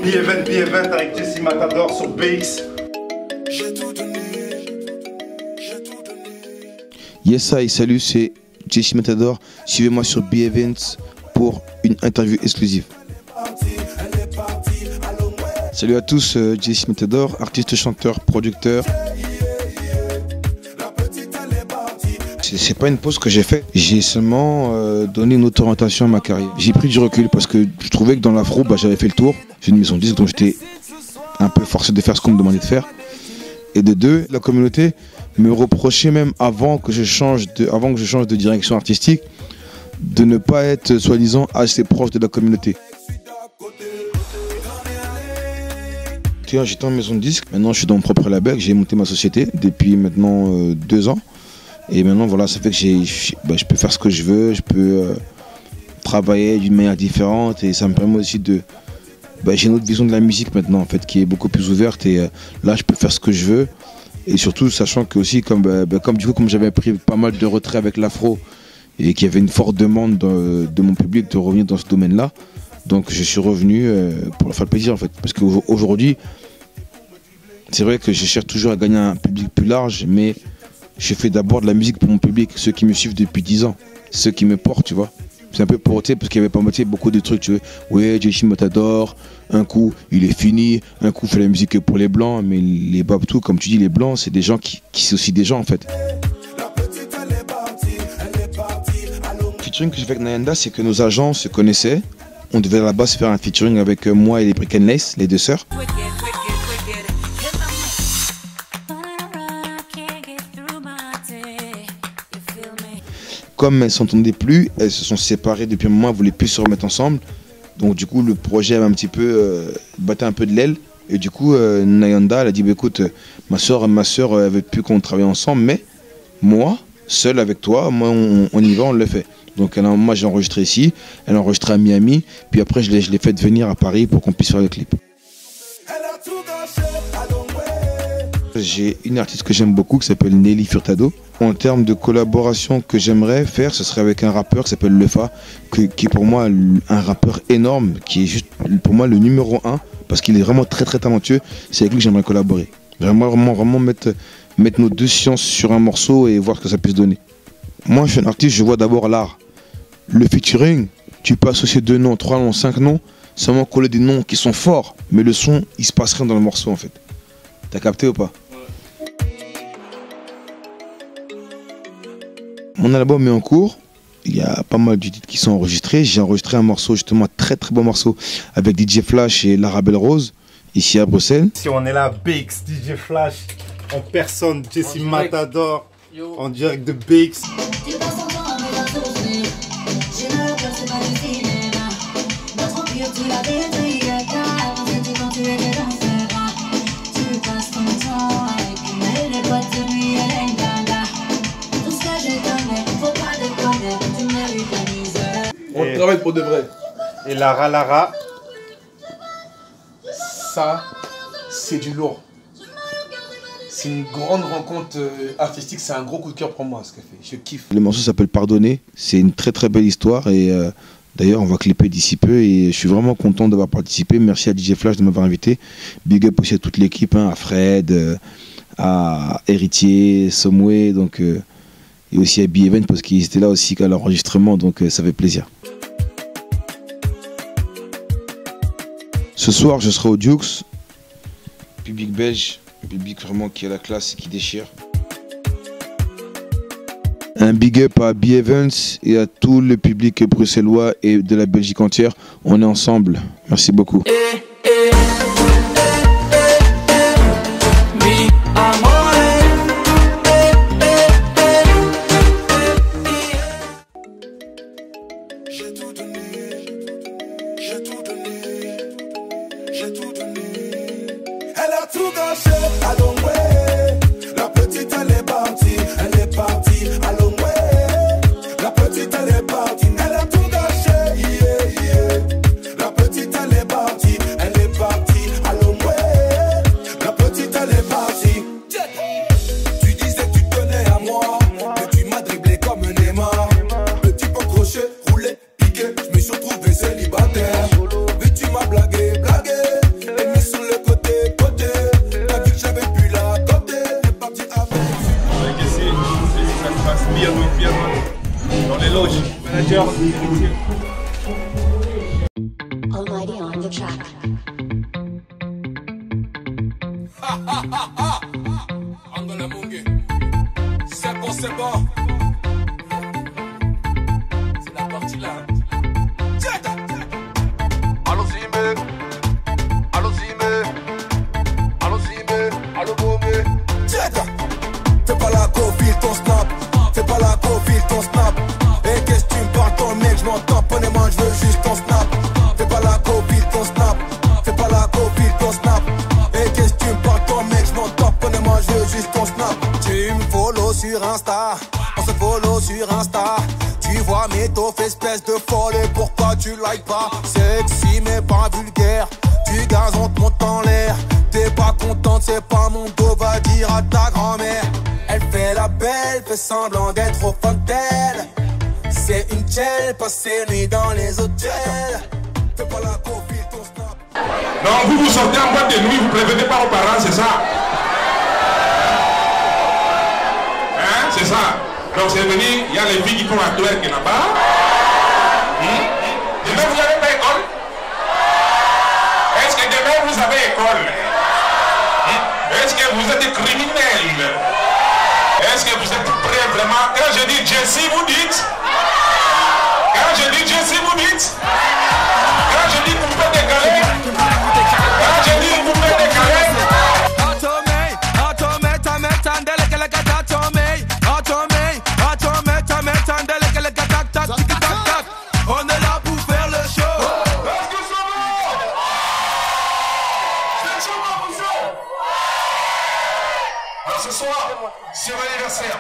B-Event avec Jesse Matador sur BX. Yes, hi, salut, c'est Jesse Matador. Suivez-moi sur B-Events pour une interview exclusive. Salut à tous, Jesse Matador, artiste, chanteur, producteur. C'est pas une pause que j'ai fait, j'ai seulement donné une autre orientation à ma carrière. J'ai pris du recul parce que je trouvais que dans l'afro, j'avais fait le tour. J'ai une maison de disque donc j'étais un peu forcé de faire ce qu'on me demandait de faire. Et de deux, la communauté me reprochait même avant que je change de direction artistique, de ne pas être soi-disant assez proche de la communauté. J'étais en maison de disque, maintenant je suis dans mon propre label, j'ai monté ma société depuis maintenant 2 ans. Et maintenant voilà, ça fait que je peux faire ce que je veux, je peux travailler d'une manière différente et ça me permet aussi de... j'ai une autre vision de la musique maintenant en fait qui est beaucoup plus ouverte et là je peux faire ce que je veux. Et surtout sachant que aussi comme j'avais pris pas mal de retrait avec l'afro et qu'il y avait une forte demande de mon public de revenir dans ce domaine-là, donc je suis revenu pour leur faire plaisir en fait. Parce qu'aujourd'hui, c'est vrai que je cherche toujours à gagner un public plus large, mais je fais d'abord de la musique pour mon public, ceux qui me suivent depuis 10 ans, ceux qui me portent, tu vois. C'est un peu porté parce qu'il y avait pas beaucoup de trucs, tu vois. Ouais, Jesse Matador, un coup il est fini, un coup il fait la musique pour les blancs, mais les babtous, comme tu dis, les blancs, c'est des gens qui sont aussi des gens en fait. Le featuring que j'ai fait avec Nayanda, c'est que nos agents se connaissaient. On devait à la base faire un featuring avec moi et les Brick and Lace, les deux sœurs. Comme elles ne s'entendaient plus, elles se sont séparées depuis un moment, elles ne voulaient plus se remettre ensemble. Donc du coup, le projet avait un petit peu battu un peu de l'aile. Et du coup, Nayanda, elle a dit, écoute, ma soeur elle veut plus qu'on travaille ensemble, mais moi, seul avec toi, moi, on y va, on le fait. Donc moi, j'ai enregistré ici, elle a enregistré à Miami, puis après, je l'ai fait venir à Paris pour qu'on puisse faire le clip. J'ai une artiste que j'aime beaucoup qui s'appelle Nelly Furtado. En termes de collaboration que j'aimerais faire, ce serait avec un rappeur qui s'appelle Lefa, qui est pour moi un rappeur énorme, qui est juste pour moi le numéro 1, parce qu'il est vraiment très très talentueux. C'est avec lui que j'aimerais collaborer. Vraiment mettre nos deux sciences sur un morceau et voir ce que ça puisse donner. Moi je suis un artiste, je vois d'abord l'art. Le featuring, tu peux associer 2 noms, 3 noms, 5 noms, seulement coller des noms qui sont forts, mais le son, il se passe rien dans le morceau en fait. T'as capté ou pas? Mon album est en cours, il y a pas mal de titres qui sont enregistrés. J'ai enregistré un morceau, justement un très très bon morceau avec DJ Flash et Lara Belle Rose, ici à Bruxelles. Si on est là, BX, DJ Flash, en personne, Jesse Matador, en direct de BX. On travaille pour de vrai. Et Lara, ça, c'est du lourd. C'est une grande rencontre artistique, c'est un gros coup de cœur pour moi ce qu'elle fait, je kiffe. Le morceau s'appelle Pardonner, c'est une très très belle histoire et d'ailleurs on va clipper d'ici peu et je suis vraiment content d'avoir participé. Merci à DJ Flash de m'avoir invité. Big up aussi à toute l'équipe, à Fred, à Héritier, Somway, donc, et aussi à B-Event parce qu'ils étaient là aussi à l'enregistrement, donc ça fait plaisir. Ce soir je serai au Dukes, public belge, public vraiment qui a la classe et qui déchire. Un big up à B-Events et à tout le public bruxellois et de la Belgique entière. On est ensemble. Merci beaucoup. Elle a tout gâché, à long way. La petite elle est partie, à long way. La petite elle est partie, elle a tout gâché, yeah, yeah. La petite elle est partie, piano. Dans les loges, manager. Almighty on the track. Angola Mungue. C'est bon. C'est la partie là. Allo Zimbe. Allo Bombe. Fais pas la copie, ton snap. Fais pas la copie, ton snap. Et qu'est-ce que tu me parles, ton mec? Je m'entends pas, moi je veux juste ton snap. Fais pas la copie, ton snap. Fais pas la copie, ton snap. Et qu'est-ce que tu me parles, ton mec? Je m'entends pas, moi je veux juste ton snap. Tu me follow sur Insta. On se follow sur Insta. Tu vois mes taufs, espèce de folle. Et pourquoi tu like pas? Sexy mais pas vulgaire. Tu gazes, on te monte en l'air. T'es pas contente, c'est pas mon dos, va dire à ta grand-mère. Elle fait la belle, fait semblant d'être au fond d'elle. C'est une gel, passe ses nuits dans les hôtels. Fais pas la copie, ton snap. Non, vous sortez en boîte de nuit, vous prévenez pas aux parents, c'est ça? Hein, c'est ça? Donc c'est venu, il y a les filles qui font la twerk là-bas. Demain vous n'avez pas école? Est-ce que demain vous avez école? Est-ce que vous êtes criminel? Est-ce que vous êtes prêts vraiment? Quand je dis Jessie, vous dites? Quand je dis Jessie, vous dites? Quand je dis poupée décalée? Quand je dis poupée décalée? On est là pour faire le show. Est-ce que ça va? C'est chaud, vous êtes? Alors ce soir, c'est mon anniversaire.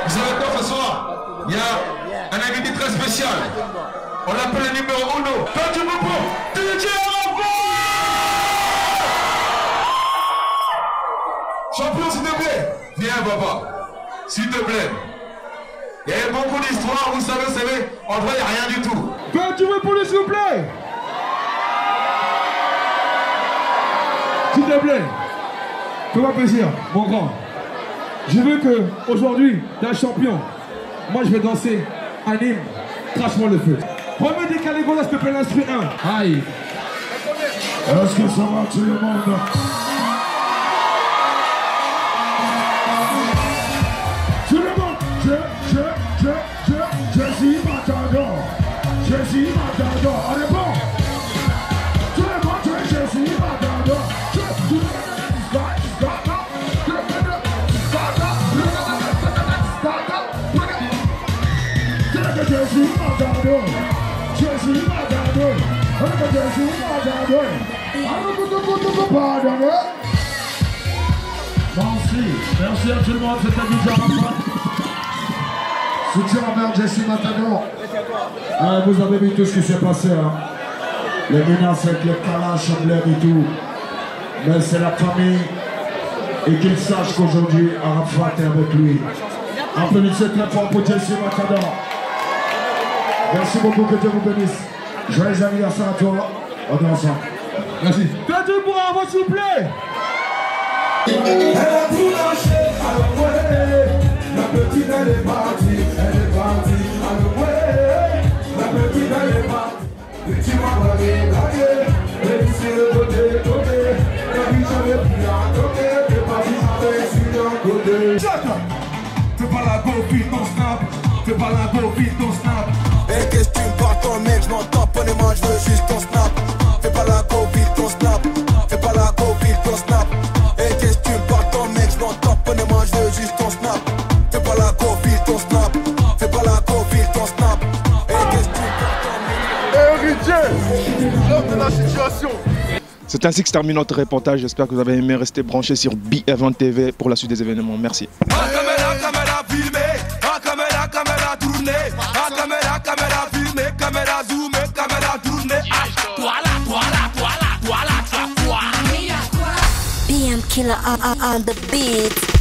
Vous savez quoi ce soir? Il y a un invité très spécial. On l'appelle le numéro 1. Quand tu me prends, DJ Arago! Champion, s'il te plaît. Viens, papa. S'il te plaît. Il y a beaucoup d'histoires, vous savez, en vrai, il n'y a rien du tout. Quand tu veux pour lui, s'il vous plaît. S'il te plaît. Fais-moi plaisir, mon grand. Je veux que, aujourd'hui, d'un champion, moi je vais danser un hymne. Crache-moi le feu. Remets des calégos là, s'il te plaît, l'instru 1. Aïe. Est-ce que ça va tout le monde? Tout le monde, Jessie Matador. Jessie Matador. Allez, bon. Tout le monde, Jessie Matador. Jessie Matador. Jessie Matador. Jessie Matador. Merci à tout le monde, c'était déjà Rafa. Soutien envers Jessie Matador. Vous avez vu tout ce qui s'est passé. Hein. Les menaces avec les calaches, emblèmes et tout. Mais c'est la famille. Et qu'il sache qu'aujourd'hui, Arafat est avec lui. Applaudissez très fort pour Jessie Matador. Merci beaucoup, que Dieu vous bénisse. Joyeux anniversaire à toi. On est ensemble. Merci. Faites du bruit avant, s'il vous plaît. Elle a tout lâché, alors ouais. La petite elle est partie, alors ouais. La petite elle est partie. Et tu m'as blagué, et c'est le côté. La vie j'avais plus à côté, t'es parti avec sur un côté. Fais pas la copie, ton snap. Fais pas la copie, ton snap. Et qu'est-ce que tu me parles, ton mec? Je m'entends pas, moi je veux juste ton snap. Fais pas la copie, ton snap. Fais pas la copie, ton snap. Et qu'est-ce que tu me parles, ton mec? Je m'entends pas, moi je veux juste ton snap. Fais pas la copie, ton snap. Fais pas la copie, ton snap. Et qu'est-ce que tu me parles, ton mec? Héritier, l'homme de la situation. C'est ainsi que se termine notre reportage. J'espère que vous avez aimé rester branché sur BE20 TV pour la suite des événements. Merci. Caméra filmée, caméra tournée, caméra filmée, caméra zoomée, caméra tournée. BM Killer on the beat.